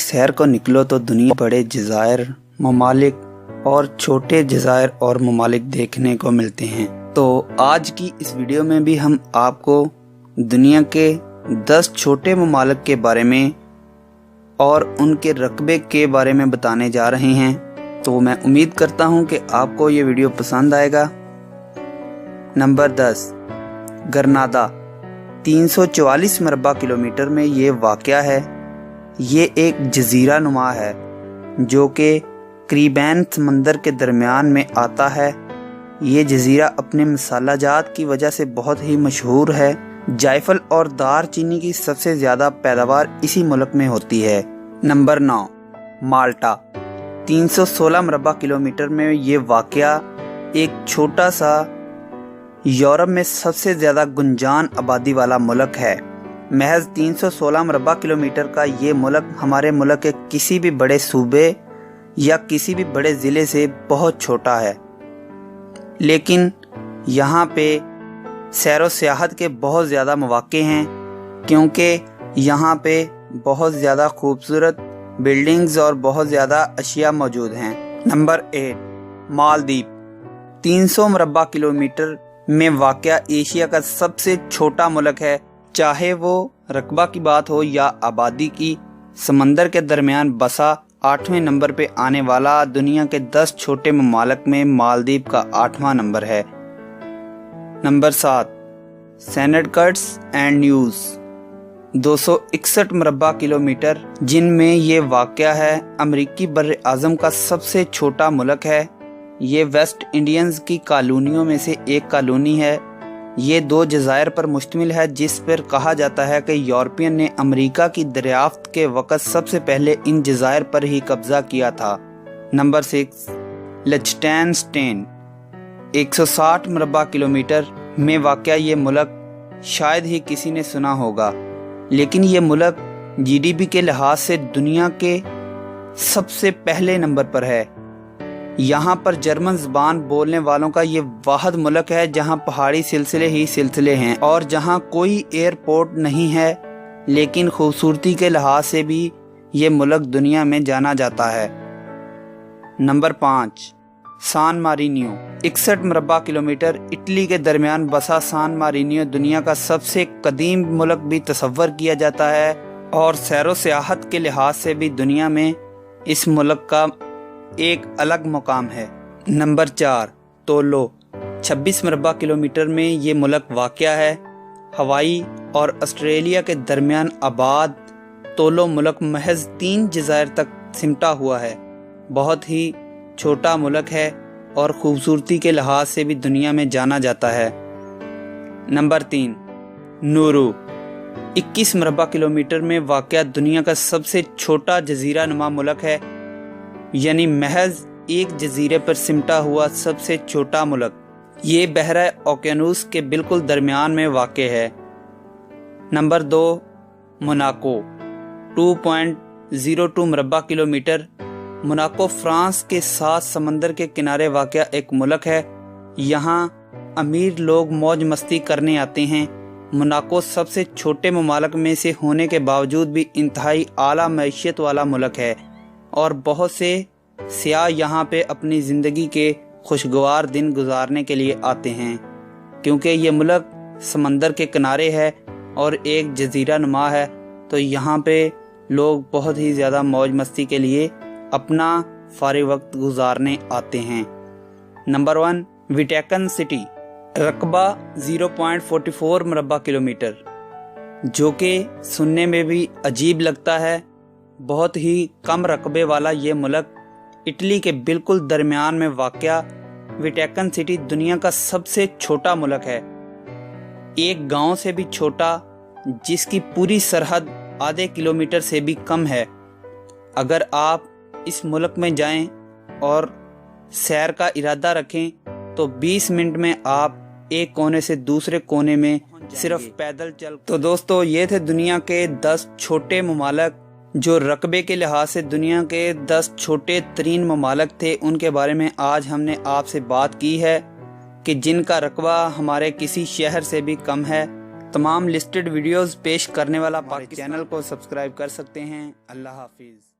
सैर को निकलो तो दुनिया बड़े जज़ायर, ममालिक और छोटे जज़ायर और ममालिक देखने को मिलते हैं। तो आज की इस वीडियो में भी हम आपको दुनिया के 10 छोटे ममालिक के बारे में और उनके रकबे के बारे में बताने जा रहे हैं। तो मैं उम्मीद करता हूं कि आपको ये वीडियो पसंद आएगा। नंबर 10, ग्रनादा 344 मरबा किलोमीटर में ये वाक़या है। ये एक जज़ीरा नुमा है जो कि करीबैन समंदर के दरमियान में आता है। ये जज़ीरा अपने मसाला जात की वजह से बहुत ही मशहूर है। जायफल और दार चीनी की सबसे ज़्यादा पैदावार इसी मुल्क में होती है। नंबर 9, माल्टा 316 मरबा किलोमीटर में ये वाक़या एक छोटा सा यूरोप में सबसे ज़्यादा गुंजान आबादी वाला मुल्क है। महज 316 मरबा किलोमीटर का ये मुल्क हमारे मुल्क के किसी भी बड़े सूबे या किसी भी बड़े ज़िले से बहुत छोटा है, लेकिन यहाँ पे सैर व सियाहत के बहुत ज़्यादा मौक़े हैं क्योंकि यहाँ पे बहुत ज़्यादा खूबसूरत बिल्डिंग्स और बहुत ज़्यादा अशिया मौजूद हैं। नंबर 8, मालदीव 300 मरबा किलोमीटर में वाक़या एशिया का सबसे छोटा मुल्क है। चाहे वो रकबा की बात हो या आबादी की, समंदर के दरमियान बसा 8वें नंबर पे आने वाला दुनिया के 10 छोटे ममालिक में मालदीव का 8वां नंबर है। Number 7, Saint Kitts and Nevis 261 मरबा किलोमीटर जिनमें ये वाक़या है अमरीकी बर आज़म का सबसे छोटा मुल्क है। ये वेस्ट इंडियंस की कॉलोनियों में से एक कॉलोनी है। ये 2 जज़ायर पर मुश्तमिल है जिस पर कहा जाता है कि यूरोपियन ने अमेरिका की दरियाफ्त के वक़्त सबसे पहले इन जज़ायर पर ही कब्ज़ा किया था। नंबर 6, लिechtenstein 160 मरबा किलोमीटर में वाक़या ये मुल्क शायद ही किसी ने सुना होगा, लेकिन ये मुल्क जीडीपी के लिहाज से दुनिया के सबसे पहले नंबर पर है। यहाँ पर जर्मन ज़बान बोलने वालों का ये वाहिद मुल्क है जहाँ पहाड़ी सिलसिले ही सिलसिले हैं और जहाँ कोई एयरपोर्ट नहीं है, लेकिन खूबसूरती के लिहाज से भी ये मुल्क दुनिया में जाना जाता है। नंबर 5, सान मारिनियो 61 मरबा किलोमीटर इटली के दरमियान बसा सान मारिनियो दुनिया का सबसे कदीम मुल्क भी तस्वर किया जाता है और सैर व सियाहत के लिहाज से भी दुनिया में इस मुल्क का एक अलग मुकाम है। नंबर 4, तोलो 26 मरबा किलोमीटर में ये मुल्क वाक़या है। हवाई और ऑस्ट्रेलिया के दरमियान आबाद तोलो मुल्क महज 3 जज़ायर तक सिमटा हुआ है। बहुत ही छोटा मुल्क है और ख़ूबसूरती के लिहाज से भी दुनिया में जाना जाता है। नंबर 3, नूरू 21 मरबा किलोमीटर में वाक़या दुनिया का सबसे छोटा जज़ीरा नुमा मुल्क है, यानी महज एक जज़ीरे पर सिमटा हुआ सबसे छोटा मुल्क। ये बहरा ओकेनूस के बिल्कुल दरमियान में वाक़ है। नंबर 2, मोनाको 2.02 मरबा किलोमीटर। मोनाको फ्रांस के साथ समंदर के किनारे वाक़या एक मुल्क है। यहाँ अमीर लोग मौज मस्ती करने आते हैं। मोनाको सबसे छोटे ममालिक में से होने के बावजूद भी इंतहाई आला मैशियत वाला मुल्क है और बहुत से सियाह यहाँ पे अपनी ज़िंदगी के खुशगवार दिन गुजारने के लिए आते हैं क्योंकि ये मुल्क समंदर के किनारे है और एक जज़ीरा नुमा है। तो यहाँ पे लोग बहुत ही ज़्यादा मौज मस्ती के लिए अपना फारिग वक्त गुजारने आते हैं। नंबर 1, विटिकन सिटी रकबा 0.44 मरबा किलोमीटर, जो कि सुनने में भी अजीब लगता है। बहुत ही कम रकबे वाला ये मुल्क इटली के बिल्कुल दरमियान में वाक़या विटिकन सिटी दुनिया का सबसे छोटा मुल्क है। एक गांव से भी छोटा जिसकी पूरी सरहद आधे किलोमीटर से भी कम है। अगर आप इस मुल्क में जाएं और सैर का इरादा रखें तो 20 मिनट में आप एक कोने से दूसरे कोने में सिर्फ पैदल चल। तो दोस्तों, ये थे दुनिया के 10 छोटे ममालिक जो रकबे के लिहाज से दुनिया के 10 छोटे तरीन ममालिक थे। उनके बारे में आज हमने आपसे बात की है कि जिनका रकबा हमारे किसी शहर से भी कम है। तमाम लिस्टेड वीडियोस पेश करने वाला पाकिस्तान चैनल को सब्सक्राइब कर सकते हैं। अल्लाह हाफिज़।